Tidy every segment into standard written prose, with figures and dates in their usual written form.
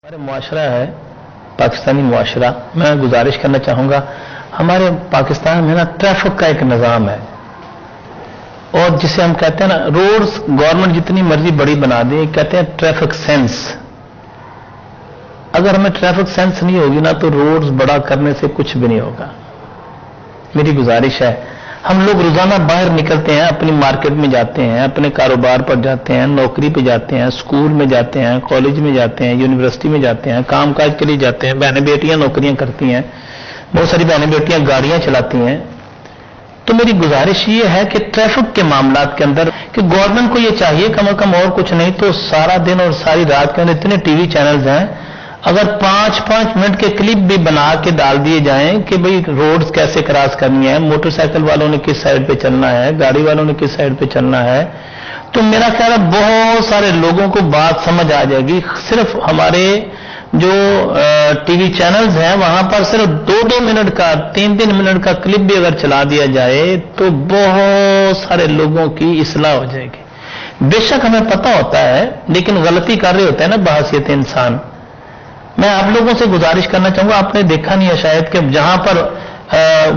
हमारे मुआशरा है पाकिस्तानी मुआशरा। मैं गुजारिश करना चाहूँगा, हमारे पाकिस्तान में ना ट्रैफिक का एक निज़ाम है और जिसे हम कहते हैं ना, रोड्स गवर्नमेंट जितनी मर्जी बड़ी बना दे, कहते हैं ट्रैफिक सेंस। अगर हमें ट्रैफिक सेंस नहीं होगी ना तो रोड्स बड़ा करने से कुछ भी नहीं होगा। मेरी गुजारिश है, हम लोग रोजाना बाहर निकलते हैं, अपनी मार्केट में जाते हैं, अपने कारोबार पर जाते हैं, नौकरी पे जाते हैं, स्कूल में जाते हैं, कॉलेज में जाते हैं, यूनिवर्सिटी में जाते हैं, कामकाज के लिए जाते हैं। बहनें बेटियां नौकरियां करती हैं, बहुत सारी बहनें बेटियां गाड़ियां चलाती हैं। तो मेरी गुजारिश ये है कि ट्रैफिक के मामलात के अंदर कि गवर्नमेंट को ये चाहिए कम से कम और कुछ नहीं तो सारा दिन और सारी रात के अंदर इतने टीवी चैनल्स हैं, अगर 5-5 मिनट के क्लिप भी बना के डाल दिए जाएं कि भाई रोड्स कैसे क्रॉस करनी है, मोटरसाइकिल वालों ने किस साइड पे चलना है, गाड़ी वालों ने किस साइड पे चलना है, तो मेरा ख्याल है बहुत सारे लोगों को बात समझ आ जाएगी। सिर्फ हमारे जो टीवी चैनल्स हैं वहां पर सिर्फ 2-2 मिनट का 3-3 मिनट का क्लिप भी अगर चला दिया जाए तो बहुत सारे लोगों की इस्लाह हो जाएगी। बेशक हमें पता होता है लेकिन गलती कर रहे होते हैं ना बहैसियत इंसान। मैं आप लोगों से गुजारिश करना चाहूंगा, आपने देखा नहीं है शायद कि जहां पर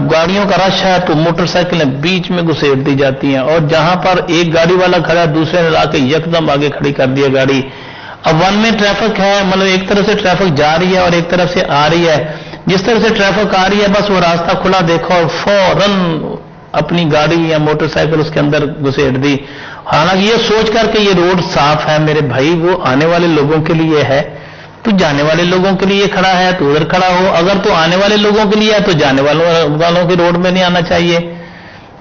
गाड़ियों का रश है तो मोटरसाइकिलें बीच में घुसेड़ दी जाती हैं और जहां पर एक गाड़ी वाला खड़ा है दूसरे ने लाके यकदम आगे खड़ी कर दिया गाड़ी। अब वन में ट्रैफिक है, मतलब एक तरफ से ट्रैफिक जा रही है और एक तरफ से आ रही है। जिस तरफ से ट्रैफिक आ रही है बस वो रास्ता खुला देखो और फौरन अपनी गाड़ी या मोटरसाइकिल उसके अंदर घुसेड़ दी। हालांकि ये सोच करके ये रोड साफ है मेरे भाई, वो आने वाले लोगों के लिए है, तो जाने वाले लोगों के लिए खड़ा है तो उधर खड़ा हो। अगर तो आने वाले लोगों के लिए है तो जाने वालों की रोड में नहीं आना चाहिए।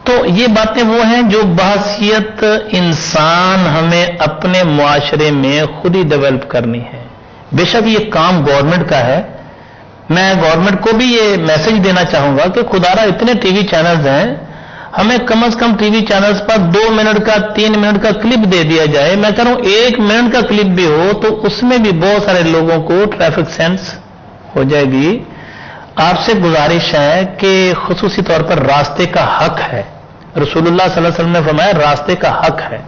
तो ये बातें वो हैं जो बहैसियत इंसान हमें अपने मुआशरे में खुद ही डेवलप करनी है। बेशक ये काम गवर्नमेंट का है, मैं गवर्नमेंट को भी ये मैसेज देना चाहूंगा कि खुदारा इतने टीवी चैनल्स हैं, हमें कम से कम टीवी चैनल्स पर 2 मिनट का 3 मिनट का क्लिप दे दिया जाए। मैं कह रहा हूं 1 मिनट का क्लिप भी हो तो उसमें भी बहुत सारे लोगों को ट्रैफिक सेंस हो जाएगी। आपसे गुजारिश है कि खुसूसी तौर पर रास्ते का हक है, रसूलुल्लाह सल्लल्लाहु अलैहि वसल्लम ने फरमाया रास्ते का हक है।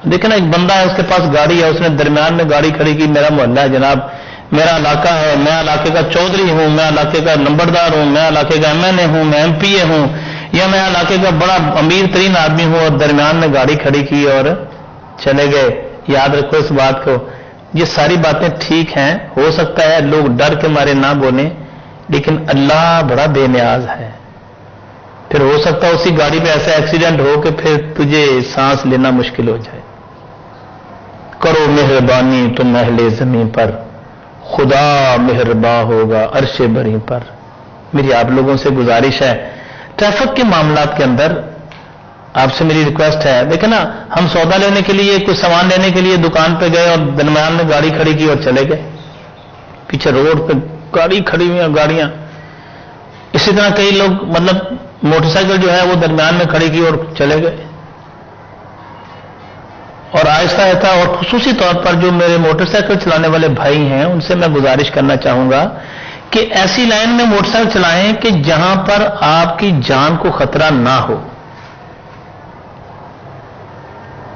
देखिए ना, एक बंदा है उसके पास गाड़ी है, उसने दरमियान में गाड़ी खड़ी की, मेरा मोहल्ला है जनाब, मेरा इलाका है, मैं इलाके का चौधरी हूं, मैं इलाके का नंबरदार हूं, मैं इलाके का MNA हूं, मैं MPA हूं, या मैं इलाके का बड़ा अमीर तरीन आदमी हूं और दरमियान में गाड़ी खड़ी की और चले गए। याद रखो इस बात को, ये सारी बातें ठीक हैं, हो सकता है लोग डर के मारे ना बोलें, लेकिन अल्लाह बड़ा बेनियाज है। फिर हो सकता है उसी गाड़ी में ऐसा एक्सीडेंट हो कि फिर तुझे सांस लेना मुश्किल हो जाए। करो मेहरबानी तुम अहले ज़मीं पर, खुदा मेहरबा होगा अर्शे बरी पर। मेरी आप लोगों से गुजारिश है, ट्रैफिक के मामलात के अंदर आपसे मेरी रिक्वेस्ट है, देखे ना, हम सौदा लेने के लिए कुछ सामान लेने के लिए दुकान पे गए और दरमियान में गाड़ी खड़ी की और चले गए, पीछे रोड पे गाड़ी खड़ी हुई है गाड़ियां। इसी तरह कई लोग मतलब मोटरसाइकिल जो है वो दरमियान में खड़ी की और चले गए। और आहिस्ता आहिस्ता, और खुसूसी तौर पर जो मेरे मोटरसाइकिल चलाने वाले भाई हैं उनसे मैं गुजारिश करना चाहूंगा कि ऐसी लाइन में मोटरसाइकिल चलाएं कि जहां पर आपकी जान को खतरा ना हो।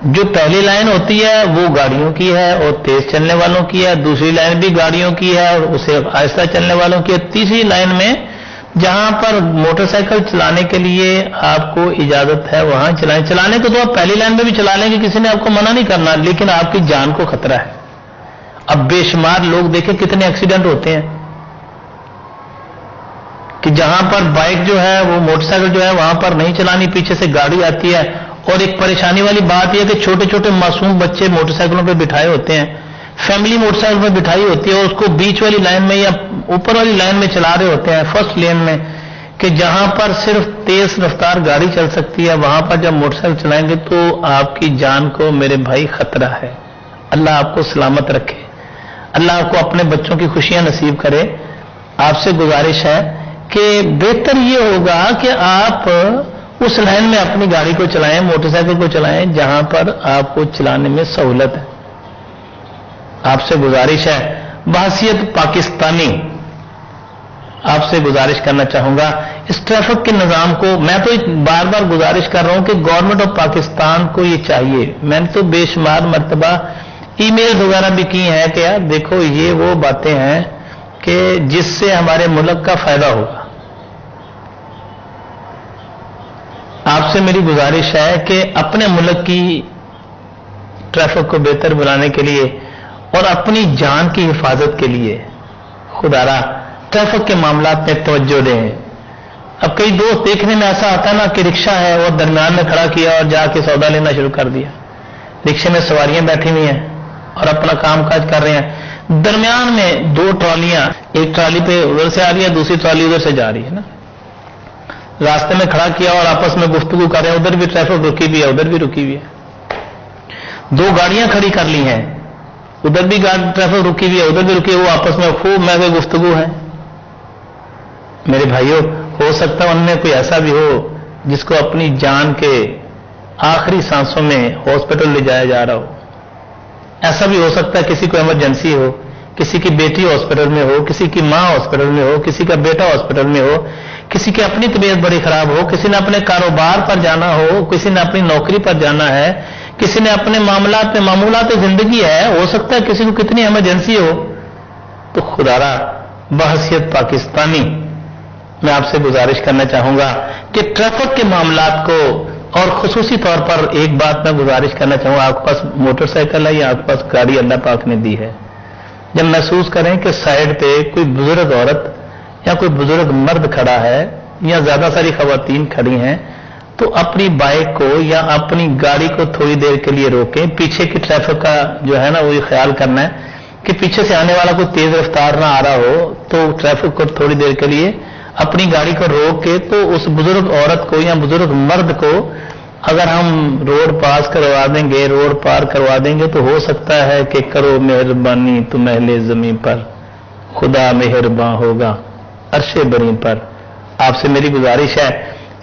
जो पहली लाइन होती है वो गाड़ियों की है और तेज चलने वालों की है, दूसरी लाइन भी गाड़ियों की है और उसे आहिस्ता चलने वालों की है, तीसरी लाइन में जहां पर मोटरसाइकिल चलाने के लिए आपको इजाजत है वहां चलाएं। चलाने को तो आप पहली लाइन में भी चला लेंगे, किसी ने आपको मना नहीं करना, लेकिन आपकी जान को खतरा है। अब बेशुमार लोग देखें कितने एक्सीडेंट होते हैं कि जहां पर बाइक जो है वो मोटरसाइकिल जो है वहां पर नहीं चलानी, पीछे से गाड़ी आती है। और एक परेशानी वाली बात यह कि छोटे छोटे मासूम बच्चे मोटरसाइकिलों पे बिठाए होते हैं, फैमिली मोटरसाइकिल पे बिठाई होती है और उसको बीच वाली लाइन में या ऊपर वाली लाइन में चला रहे होते हैं, फर्स्ट लेन में, कि जहां पर सिर्फ तेज रफ्तार गाड़ी चल सकती है वहां पर जब मोटरसाइकिल चलाएंगे तो आपकी जान को मेरे भाई खतरा है। अल्लाह आपको सलामत रखे, अल्लाह आपको अपने बच्चों की खुशियां नसीब करे। आपसे गुजारिश है कि बेहतर ये होगा कि आप उस लाइन में अपनी गाड़ी को चलाएं, मोटरसाइकिल को चलाएं जहां पर आपको चलाने में सहूलत है। आपसे गुजारिश है, बहैसियत पाकिस्तानी आपसे गुजारिश करना चाहूंगा, इस ट्रैफिक के निजाम को मैं तो बार बार गुजारिश कर रहा हूं कि गवर्नमेंट ऑफ पाकिस्तान को ये चाहिए, मैंने तो बेशुमार मर्तबा ईमेल वगैरह भी की हैं कि यार देखो ये वो बातें हैं कि जिससे हमारे मुल्क का फायदा होगा। आपसे मेरी गुजारिश है कि अपने मुल्क की ट्रैफिक को बेहतर बनाने के लिए और अपनी जान की हिफाजत के लिए खुदारा ट्रैफिक के मामलात में तवज्जो दें। अब कई दोस्त देखने में ऐसा आता है ना कि रिक्शा है और दरमियान में खड़ा किया और जाके सौदा लेना शुरू कर दिया। रिक्शे में सवारियां बैठी हुई हैं और अपना काम काज कर रहे हैं, दरमियान में दो ट्रॉलियां, एक ट्रॉली पे उधर से आ रही है, दूसरी ट्रॉली उधर से जा रही है ना, रास्ते में खड़ा किया और आपस में गुफ्तगू कर रहे हैं, उधर भी ट्रैफिक रुकी हुई है उधर भी रुकी हुई है। दो गाड़ियां खड़ी कर ली हैं, उधर भी ट्रैफिक रुकी हुई है उधर भी रुकी है, वो आपस में खूब महंगे गुफ्तगू है। मेरे भाइयों, हो सकता है उनमें कोई ऐसा भी हो जिसको अपनी जान के आखिरी सांसों में हॉस्पिटल ले जाया जा रहा हो। ऐसा भी हो सकता है किसी को इमरजेंसी हो, किसी की बेटी हॉस्पिटल में हो, किसी की मां हॉस्पिटल में हो, किसी का बेटा हॉस्पिटल में हो, किसी की अपनी तबीयत बड़ी खराब हो, किसी ने अपने कारोबार पर जाना हो, किसी ने अपनी नौकरी पर जाना है, किसी ने अपने मामूलात जिंदगी है, हो सकता है किसी को कितनी इमरजेंसी हो। तो खुदारा बहसियत पाकिस्तानी मैं आपसे गुजारिश करना चाहूंगा कि ट्रैफिक के मामलात को, और खुसूसी तौर पर एक बात मैं गुजारिश करना चाहूंगा, आपके पास मोटरसाइकिल है या आपके पास गाड़ी अल्लाह पाक ने दी है, जब महसूस करें कि साइड पे कोई बुजुर्ग औरत या कोई बुजुर्ग मर्द खड़ा है या ज्यादा सारी खवातीन खड़ी हैं, तो अपनी बाइक को या अपनी गाड़ी को थोड़ी देर के लिए रोकें। पीछे की ट्रैफिक का जो है ना, वो ये ख्याल करना है कि पीछे से आने वाला कोई तेज रफ्तार ना आ रहा हो, तो ट्रैफिक को थोड़ी देर के लिए अपनी गाड़ी को रोक के तो उस बुजुर्ग औरत को या बुजुर्ग मर्द को अगर हम रोड पास करवा देंगे, रोड पार करवा देंगे, तो हो सकता है कि करो मेहरबानी तुम अहले ज़मीं पर, खुदा मेहरबान होगा अर्शे बरी पर। आपसे मेरी गुजारिश है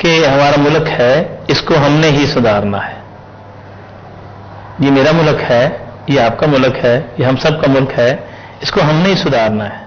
कि हमारा मुल्क है, इसको हमने ही सुधारना है। ये मेरा मुल्क है, ये आपका मुल्क है, ये हम सब का मुल्क है, इसको हमने ही सुधारना है।